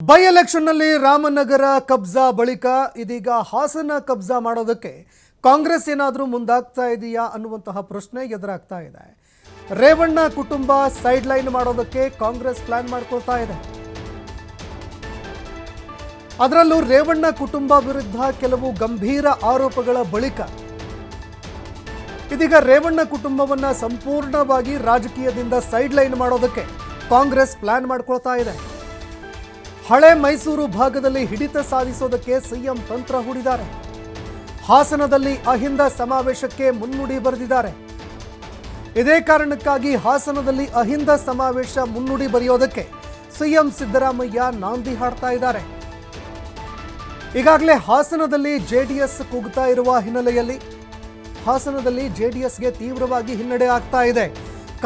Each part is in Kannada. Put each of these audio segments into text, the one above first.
ಬೈ ಎಲೆಕ್ಷನ್ನಲ್ಲಿ ರಾಮನಗರ ಕಬ್ಜಾ ಬಳಿಕ ಇದೀಗ ಹಾಸನ ಕಬ್ಜಾ ಮಾಡೋದಕ್ಕೆ ಕಾಂಗ್ರೆಸ್ ಏನಾದರೂ ಮುಂದಾಗ್ತಾ ಇದೆಯಾ ಅನ್ನುವಂತಹ ಪ್ರಶ್ನೆ ಎದುರಾಗ್ತಾ ಇದೆ. ರೇವಣ್ಣ ಕುಟುಂಬ ಸೈಡ್ ಲೈನ್ ಮಾಡೋದಕ್ಕೆ ಕಾಂಗ್ರೆಸ್ ಪ್ಲಾನ್ ಮಾಡ್ಕೊಳ್ತಾ ಇದೆ. ಅದರಲ್ಲೂ ರೇವಣ್ಣ ಕುಟುಂಬ ವಿರುದ್ಧ ಕೆಲವು ಗಂಭೀರ ಆರೋಪಗಳ ಬಳಿಕ ಇದೀಗ ರೇವಣ್ಣ ಕುಟುಂಬವನ್ನ ಸಂಪೂರ್ಣವಾಗಿ ರಾಜಕೀಯದಿಂದ ಸೈಡ್ ಲೈನ್ ಮಾಡೋದಕ್ಕೆ ಕಾಂಗ್ರೆಸ್ ಪ್ಲಾನ್ ಮಾಡ್ಕೊಳ್ತಾ ಇದೆ. ಹಳೆ ಮೈಸೂರು ಭಾಗದಲ್ಲಿ ಹಿಡಿತ ಸಾಧಿಸೋದಕ್ಕೆ ಸಿಎಂ ತಂತ್ರ ಹೂಡಿದ್ದಾರೆ. ಹಾಸನದಲ್ಲಿ ಅಹಿಂದ ಸಮಾವೇಶಕ್ಕೆ ಮುನ್ನುಡಿ ಬರೆದಿದ್ದಾರೆ. ಇದೇ ಕಾರಣಕ್ಕಾಗಿ ಹಾಸನದಲ್ಲಿ ಅಹಿಂದ ಸಮಾವೇಶ ಮುನ್ನುಡಿ ಬರೆಯೋದಕ್ಕೆ ಸಿಎಂ ಸಿದ್ದರಾಮಯ್ಯ ನಾಂದಿ ಹಾಡ್ತಾ ಇದ್ದಾರೆ. ಈಗಾಗಲೇ ಹಾಸನದಲ್ಲಿ ಜೆಡಿಎಸ್ ಕುಗ್ತಾ ಇರುವ ಹಿನ್ನೆಲೆಯಲ್ಲಿ ಹಾಸನದಲ್ಲಿ ಜೆಡಿಎಸ್ಗೆ ತೀವ್ರವಾಗಿ ಹಿನ್ನಡೆ ಆಗ್ತಾ ಇದೆ.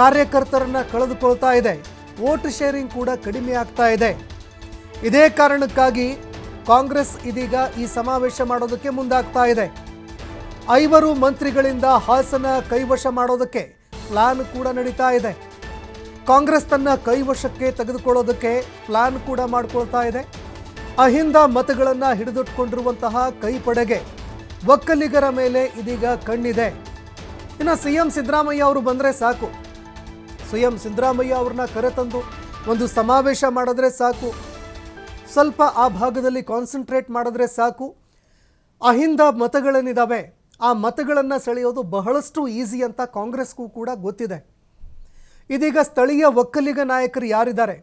ಕಾರ್ಯಕರ್ತರನ್ನ ಕಳೆದುಕೊಳ್ತಾ ಇದೆ. ವೋಟ್ ಶೇರಿಂಗ್ ಕೂಡ ಕಡಿಮೆ ಆಗ್ತಾ ಇದೆ. ಇದೇ ಕಾರಣಕ್ಕಾಗಿ ಕಾಂಗ್ರೆಸ್ ಇದೀಗ ಈ ಸಮಾವೇಶ ಮಾಡೋದಕ್ಕೆ ಮುಂದಾಗ್ತಾ ಇದೆ. 5 ಮಂತ್ರಿಗಳಿಂದ ಹಾಸನ ಕೈವಶ ಮಾಡೋದಕ್ಕೆ ಪ್ಲಾನ್ ಕೂಡ ನಡೀತಾ ಇದೆ. ಕಾಂಗ್ರೆಸ್ ತನ್ನ ಕೈವಶಕ್ಕೆ ತೆಗೆದುಕೊಳ್ಳೋದಕ್ಕೆ ಪ್ಲಾನ್ ಕೂಡ ಮಾಡ್ಕೊಳ್ತಾ ಇದೆ. ಅಹಿಂದ ಮತಗಳನ್ನು ಹಿಡಿದಿಟ್ಕೊಂಡಿರುವಂತಹ ಕೈಪಡೆಗೆ ಒಕ್ಕಲಿಗರ ಮೇಲೆ ಇದೀಗ ಕಣ್ಣಿದೆ. ಇನ್ನು ಸಿಎಂ ಸಿದ್ದರಾಮಯ್ಯ ಅವರು ಬಂದರೆ ಸಾಕು, ಸಿಎಂ ಸಿದ್ದರಾಮಯ್ಯ ಅವ್ರನ್ನ ಕರೆತಂದು ಒಂದು ಸಮಾವೇಶ ಮಾಡಿದ್ರೆ ಸಾಕು, ಸ್ವಲ್ಪ ಆ ಭಾಗದಲ್ಲಿ ಕಾನ್ಸಂಟ್ರೇಟ್ ಮಾಡಿದ್ರೆ ಸಾಕು, ಅಹಿಂದ ಮತಗಳೇನಿದ್ದಾವೆ ಆ ಮತಗಳನ್ನು ಸೆಳೆಯೋದು ಬಹಳಷ್ಟು ಈಸಿ ಅಂತ ಕಾಂಗ್ರೆಸ್ಗೂ ಕೂಡ ಗೊತ್ತಿದೆ. ಇದೀಗ ಸ್ಥಳೀಯ ಒಕ್ಕಲಿಗ ನಾಯಕರು ಯಾರಿದ್ದಾರೆ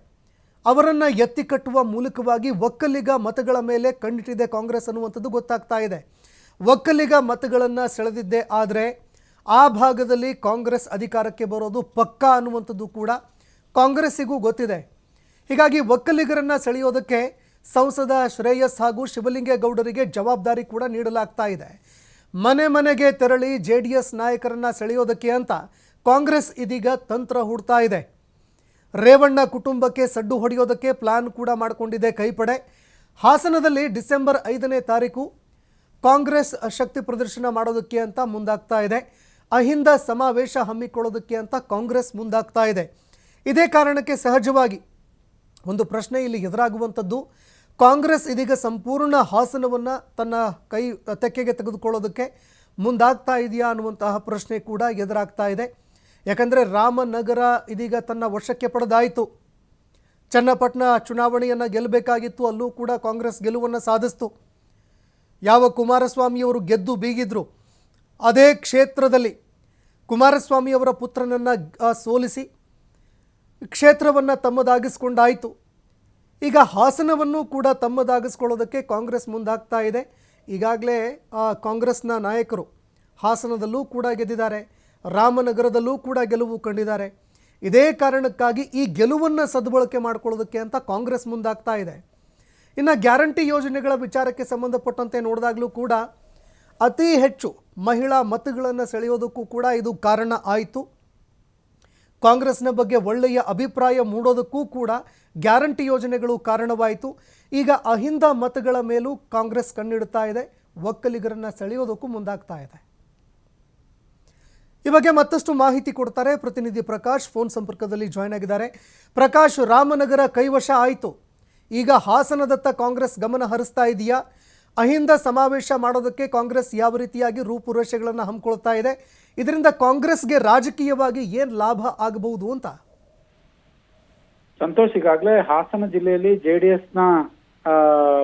ಅವರನ್ನು ಎತ್ತಿ ಕಟ್ಟುವ ಮೂಲಕವಾಗಿ ಒಕ್ಕಲಿಗ ಮತಗಳ ಮೇಲೆ ಕಣ್ಣಿಟ್ಟಿದೆ ಕಾಂಗ್ರೆಸ್ ಅನ್ನುವಂಥದ್ದು ಗೊತ್ತಾಗ್ತಾ ಇದೆ. ಒಕ್ಕಲಿಗ ಮತಗಳನ್ನು ಸೆಳೆದಿದ್ದೇ ಆದರೆ ಆ ಭಾಗದಲ್ಲಿ ಕಾಂಗ್ರೆಸ್ ಅಧಿಕಾರಕ್ಕೆ ಬರೋದು ಪಕ್ಕಾ ಅನ್ನುವಂಥದ್ದು ಕೂಡ ಕಾಂಗ್ರೆಸ್ಸಿಗೂ ಗೊತ್ತಿದೆ. ಹೀಗಾಗಿ ಒಕ್ಕಲಿಗರನ್ನು ಸೆಳೆಯೋದಕ್ಕೆ ಸಂಸದ ಶ್ರೇಯಸ್ ಹಾಗೂ ಶಿವಲಿಂಗೇಗೌಡರಿಗೆ ಜವಾಬ್ದಾರಿ ಕೂಡ ನೀಡಲಾಗ್ತಾ ಇದೆ. ಮನೆ ಮನೆಗೆ ತೆರಳಿ ಜೆಡಿಎಸ್ ನಾಯಕರನ್ನು ಸೆಳೆಯೋದಕ್ಕೆ ಅಂತ ಕಾಂಗ್ರೆಸ್ ಇದೀಗ ತಂತ್ರ ಹೂಡ್ತಾ ಇದೆ. ರೇವಣ್ಣ ಕುಟುಂಬಕ್ಕೆ ಸಡ್ಡು ಹೊಡೆಯೋದಕ್ಕೆ ಪ್ಲಾನ್ ಕೂಡ ಮಾಡಿಕೊಂಡಿದೆ ಕೈಪಡೆ. ಹಾಸನದಲ್ಲಿ ಡಿಸೆಂಬರ್ 5ನೇ ತಾರೀಕು ಕಾಂಗ್ರೆಸ್ ಶಕ್ತಿ ಪ್ರದರ್ಶನ ಮಾಡೋದಕ್ಕೆ ಅಂತ ಮುಂದಾಗ್ತಾ ಇದೆ. ಅಹಿಂದ ಸಮಾವೇಶ ಹಮ್ಮಿಕೊಳ್ಳೋದಕ್ಕೆ ಅಂತ ಕಾಂಗ್ರೆಸ್ ಮುಂದಾಗ್ತಾ ಇದೆ. ಇದೇ ಕಾರಣಕ್ಕೆ ಸಹಜವಾಗಿ ಒಂದು ಪ್ರಶ್ನೆ ಇಲ್ಲಿ ಎದುರಾಗುವಂಥದ್ದು, ಕಾಂಗ್ರೆಸ್ ಇದೀಗ ಸಂಪೂರ್ಣ ಹಾಸನವನ್ನು ತನ್ನ ತೆಕ್ಕೆಗೆ ತೆಗೆದುಕೊಳ್ಳೋದಕ್ಕೆ ಮುಂದಾಗ್ತಾ ಇದೆಯಾ ಅನ್ನುವಂತಹ ಪ್ರಶ್ನೆ ಕೂಡ ಎದುರಾಗ್ತಾ ಇದೆ. ಯಾಕಂದರೆ ರಾಮನಗರ ಇದೀಗ ತನ್ನ ವಶಕ್ಕೆ ಪಡೆದಾಯಿತು. ಚನ್ನಪಟ್ಟಣ ಚುನಾವಣೆಯನ್ನು ಗೆಲ್ಲಬೇಕಾಗಿತ್ತು, ಅಲ್ಲೂ ಕೂಡ ಕಾಂಗ್ರೆಸ್ ಗೆಲುವನ್ನು ಸಾಧಿಸ್ತು. ಯಾವ ಕುಮಾರಸ್ವಾಮಿಯವರು ಗೆದ್ದು ಬೀಗಿದ್ರು ಅದೇ ಕ್ಷೇತ್ರದಲ್ಲಿ ಕುಮಾರಸ್ವಾಮಿಯವರ ಪುತ್ರನನ್ನು ಸೋಲಿಸಿ ಕ್ಷೇತ್ರವನ್ನು ತಮ್ಮದಾಗಿಸ್ಕೊಂಡಾಯಿತು. ಈಗ ಹಾಸನವನ್ನು ಕೂಡ ತಮ್ಮದಾಗಿಸ್ಕೊಳ್ಳೋದಕ್ಕೆ ಕಾಂಗ್ರೆಸ್ ಮುಂದಾಗ್ತಾ ಇದೆ. ಈಗಾಗಲೇ ಕಾಂಗ್ರೆಸ್ನ ನಾಯಕರು ಹಾಸನದಲ್ಲೂ ಕೂಡ ಗೆದ್ದಿದ್ದಾರೆ, ರಾಮನಗರದಲ್ಲೂ ಕೂಡ ಗೆಲುವು ಕಂಡಿದ್ದಾರೆ. ಇದೇ ಕಾರಣಕ್ಕಾಗಿ ಈ ಗೆಲುವನ್ನು ಸದ್ಬಳಕೆ ಮಾಡ್ಕೊಳ್ಳೋದಕ್ಕೆ ಅಂತ ಕಾಂಗ್ರೆಸ್ ಮುಂದಾಗ್ತಾ ಇದೆ. ಇನ್ನು ಗ್ಯಾರಂಟಿ ಯೋಜನೆಗಳ ವಿಚಾರಕ್ಕೆ ಸಂಬಂಧಪಟ್ಟಂತೆ ನೋಡಿದಾಗಲೂ ಕೂಡ ಅತಿ ಹೆಚ್ಚು ಮಹಿಳಾ ಮತಗಳನ್ನು ಸೆಳೆಯೋದಕ್ಕೂ ಕೂಡ ಇದು ಕಾರಣ ಆಯಿತು. ಕಾಂಗ್ರೆಸ್ನ ಬಗ್ಗೆ ಒಳ್ಳೆಯ ಅಭಿಪ್ರಾಯ ಮೂಡೋದಕ್ಕೂ ಕೂಡ ಗ್ಯಾರಂಟಿ ಯೋಜನೆಗಳು ಕಾರಣವಾಯಿತು. ಈಗ ಅಹಿಂದ ಮತಗಳ ಮೇಲೂ ಕಾಂಗ್ರೆಸ್ ಕಣ್ಣಿಡ್ತಾ ಇದೆ, ಒಕ್ಕಲಿಗರನ್ನು ಸೆಳೆಯೋದಕ್ಕೂ ಮುಂದಾಗ್ತಾ ಇದೆ. ಈ ಬಗ್ಗೆ ಮತ್ತಷ್ಟು ಮಾಹಿತಿ ಕೊಡ್ತಾರೆ ಪ್ರತಿನಿಧಿ ಪ್ರಕಾಶ್, ಫೋನ್ ಸಂಪರ್ಕದಲ್ಲಿ ಜಾಯ್ನ್ ಆಗಿದ್ದಾರೆ. ಪ್ರಕಾಶ್, ರಾಮನಗರ ಕೈವಶ ಆಯಿತು, ಈಗ ಹಾಸನದತ್ತ ಕಾಂಗ್ರೆಸ್ ಗಮನ ಹರಿಸ್ತಾ ಇದೆಯಾ? ಅಹಿಂದ ಸಮಾವೇಶ ಮಾಡೋದಕ್ಕೆ ಕಾಂಗ್ರೆಸ್ ಯಾವ ರೀತಿಯಾಗಿ ರೂಪುರೇಷೆಗಳನ್ನು ಹಮ್ಮಿಕೊಳ್ತಾ ಇದೆ? ಇದರಿಂದ ಕಾಂಗ್ರೆಸ್ಗೆ ರಾಜಕೀಯವಾಗಿ ಏನು ಲಾಭ ಆಗಬಹುದು ಅಂತ? ಸಂತೋಷ್, ಈಗಾಗಲೇ ಹಾಸನ ಜಿಲ್ಲೆಯಲ್ಲಿ ಜೆಡಿಎಸ್ನ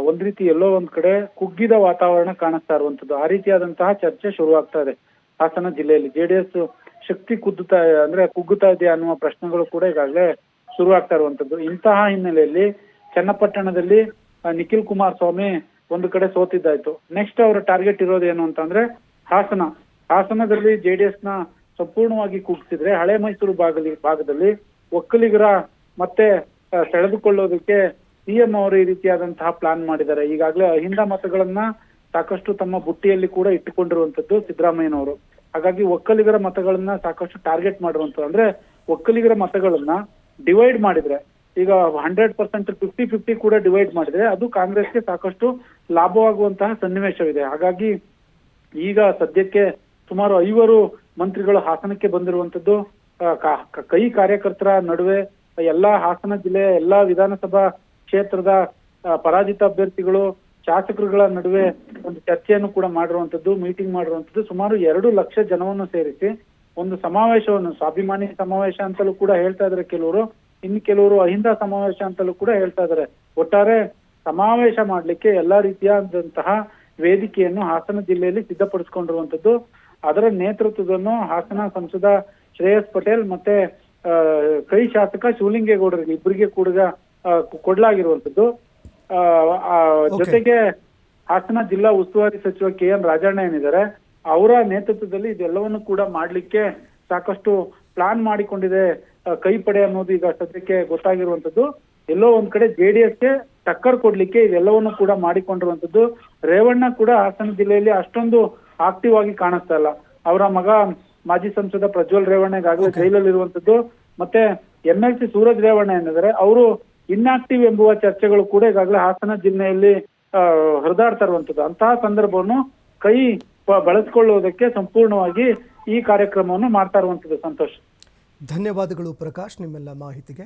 ಒಂದ್ ರೀತಿ ಎಲ್ಲೋ ಒಂದ್ ಕಡೆ ಕುಗ್ಗಿದ ವಾತಾವರಣ ಕಾಣಿಸ್ತಾ ಇರುವಂತದ್ದು, ಆ ರೀತಿಯಾದಂತಹ ಚರ್ಚೆ ಶುರುವಾಗ್ತಾ ಇದೆ. ಹಾಸನ ಜಿಲ್ಲೆಯಲ್ಲಿ ಜೆಡಿಎಸ್ ಶಕ್ತಿ ಕುಗ್ಗುತ್ತಾ ಇದೆ ಅನ್ನುವ ಪ್ರಶ್ನೆಗಳು ಕೂಡ ಈಗಾಗಲೇ ಶುರುವಾಗ್ತಾ ಇರುವಂತದ್ದು. ಇಂತಹ ಹಿನ್ನೆಲೆಯಲ್ಲಿ ಚನ್ನಪಟ್ಟಣದಲ್ಲಿ ನಿಖಿಲ್ ಕುಮಾರಸ್ವಾಮಿ ಒಂದು ಕಡೆ ಸೋತಿದ್ದಾಯ್ತು. ನೆಕ್ಸ್ಟ್ ಅವರ ಟಾರ್ಗೆಟ್ ಇರೋದು ಏನು ಅಂತಂದ್ರೆ ಹಾಸನದಲ್ಲಿ ಜೆಡಿಎಸ್ ನ ಸಂಪೂರ್ಣವಾಗಿ ಕುಗ್ಸಿದ್ರೆ ಹಳೆ ಮೈಸೂರು ಭಾಗದಲ್ಲಿ ಒಕ್ಕಲಿಗರ ಮತ್ತೆ ಸೆಳೆದುಕೊಳ್ಳೋದಕ್ಕೆ ಸಿಎಂ ಅವರು ಈ ರೀತಿಯಾದಂತಹ ಪ್ಲಾನ್ ಮಾಡಿದ್ದಾರೆ. ಈಗಾಗಲೇ ಅಹಿಂದ ಮತಗಳನ್ನ ಸಾಕಷ್ಟು ತಮ್ಮ ಬುಟ್ಟಿಯಲ್ಲಿ ಕೂಡ ಇಟ್ಟುಕೊಂಡಿರುವಂತದ್ದು ಸಿದ್ದರಾಮಯ್ಯನವರು. ಹಾಗಾಗಿ ಒಕ್ಕಲಿಗರ ಮತಗಳನ್ನ ಸಾಕಷ್ಟು ಟಾರ್ಗೆಟ್ ಮಾಡಿರುವಂತದ್ದು, ಅಂದ್ರೆ ಒಕ್ಕಲಿಗರ ಮತಗಳನ್ನ ಡಿವೈಡ್ ಮಾಡಿದ್ರೆ, ಈಗ 100% 50-50 ಕೂಡ ಡಿವೈಡ್ ಮಾಡಿದ್ರೆ ಅದು ಕಾಂಗ್ರೆಸ್ಗೆ ಸಾಕಷ್ಟು ಲಾಭವಾಗುವಂತಹ ಸನ್ನಿವೇಶವಿದೆ. ಹಾಗಾಗಿ ಈಗ ಸದ್ಯಕ್ಕೆ ಸುಮಾರು 5 ಮಂತ್ರಿಗಳು ಹಾಸನಕ್ಕೆ ಬಂದಿರುವಂತದ್ದು ಕೈ ಕಾರ್ಯಕರ್ತರ ನಡುವೆ ಎಲ್ಲಾ ಹಾಸನ ಜಿಲ್ಲೆಯ ಎಲ್ಲಾ ವಿಧಾನಸಭಾ ಕ್ಷೇತ್ರದ ಪರಾಜಿತ ಅಭ್ಯರ್ಥಿಗಳು ಶಾಸಕರುಗಳ ನಡುವೆ ಒಂದು ಚರ್ಚೆಯನ್ನು ಕೂಡ ಮಾಡಿರುವಂತದ್ದು, ಮೀಟಿಂಗ್ ಮಾಡಿರುವಂತದ್ದು. ಸುಮಾರು 2 ಲಕ್ಷ ಜನವನ್ನು ಸೇರಿಸಿ ಒಂದು ಸಮಾವೇಶವನ್ನು, ಸ್ವಾಭಿಮಾನಿ ಸಮಾವೇಶ ಅಂತಲೂ ಕೂಡ ಹೇಳ್ತಾ ಇದ್ದಾರೆ ಕೆಲವರು, ಇನ್ನು ಕೆಲವರು ಅಹಿಂದ ಸಮಾವೇಶ ಅಂತಲೂ ಕೂಡ ಹೇಳ್ತಾ ಇದ್ದಾರೆ. ಒಟ್ಟಾರೆ ಸಮಾವೇಶ ಮಾಡ್ಲಿಕ್ಕೆ ಎಲ್ಲಾ ರೀತಿಯಾದಂತಹ ವೇದಿಕೆಯನ್ನು ಹಾಸನ ಜಿಲ್ಲೆಯಲ್ಲಿ ಸಿದ್ಧಪಡಿಸಿಕೊಂಡಿರುವಂತದ್ದು. ಅದರ ನೇತೃತ್ವವನ್ನು ಹಾಸನ ಸಂಸದ ಶ್ರೇಯಸ್ ಪಟೇಲ್ ಮತ್ತೆ ಕೈ ಶಾಸಕ ಶಿವಲಿಂಗೇಗೌಡರಿಗೆ ಇಬ್ಬರಿಗೆ ಕೂಡ ಕೊಡ್ಲಾಗಿರುವಂತದ್ದು. ಜೊತೆಗೆ ಹಾಸನ ಜಿಲ್ಲಾ ಉಸ್ತುವಾರಿ ಸಚಿವ KN ರಾಜಣ್ಣ ಏನಿದ್ದಾರೆ, ಅವರ ನೇತೃತ್ವದಲ್ಲಿ ಇದೆಲ್ಲವನ್ನು ಕೂಡ ಮಾಡ್ಲಿಕ್ಕೆ ಸಾಕಷ್ಟು ಪ್ಲಾನ್ ಮಾಡಿಕೊಂಡಿದೆ ಕೈಪಡೆ ಅನ್ನೋದು ಈಗ ಸದ್ಯಕ್ಕೆ ಗೊತ್ತಾಗಿರುವಂತದ್ದು. ಎಲ್ಲೋ ಒಂದ್ ಕಡೆ JDSಗೆ ಟಕ್ಕರ್ ಕೊಡ್ಲಿಕ್ಕೆ ಇದೆಲ್ಲವನ್ನು ಕೂಡ ಮಾಡಿಕೊಂಡಿರುವಂತದ್ದು. ರೇವಣ್ಣ ಕೂಡ ಹಾಸನ ಜಿಲ್ಲೆಯಲ್ಲಿ ಅಷ್ಟೊಂದು ಆಕ್ಟಿವ್ ಆಗಿ ಕಾಣಿಸ್ತಾ ಇಲ್ಲ. ಅವರ ಮಗ ಮಾಜಿ ಸಂಸದ ಪ್ರಜ್ವಲ್ ರೇವಣ್ಣ ಈಗಾಗಲೇ ಜೈಲಲ್ಲಿ ಇರುವಂತದ್ದು. ಮತ್ತೆ MLC ಸೂರಜ್ ರೇವಣ್ಣ ಏನಿದ್ದಾರೆ, ಅವರು ಇನ್ಆಕ್ಟಿವ್ ಎಂಬುವ ಚರ್ಚೆಗಳು ಕೂಡ ಈಗಾಗಲೇ ಹಾಸನ ಜಿಲ್ಲೆಯಲ್ಲಿ ಹರಿದಾಡ್ತಾ ಇರುವಂತದ್ದು. ಅಂತಹ ಸಂದರ್ಭವನ್ನು ಬಳಸಿಕೊಳ್ಳುವುದಕ್ಕೆ ಸಂಪೂರ್ಣವಾಗಿ ಈ ಕಾರ್ಯಕ್ರಮವನ್ನು ಮಾಡ್ತಾ ಇರುವಂತದ್ದು. ಸಂತೋಷ್, ಧನ್ಯವಾದಗಳು ಪ್ರಕಾಶ್ ನಿಮ್ಮೆಲ್ಲ ಮಾಹಿತಿಗೆ.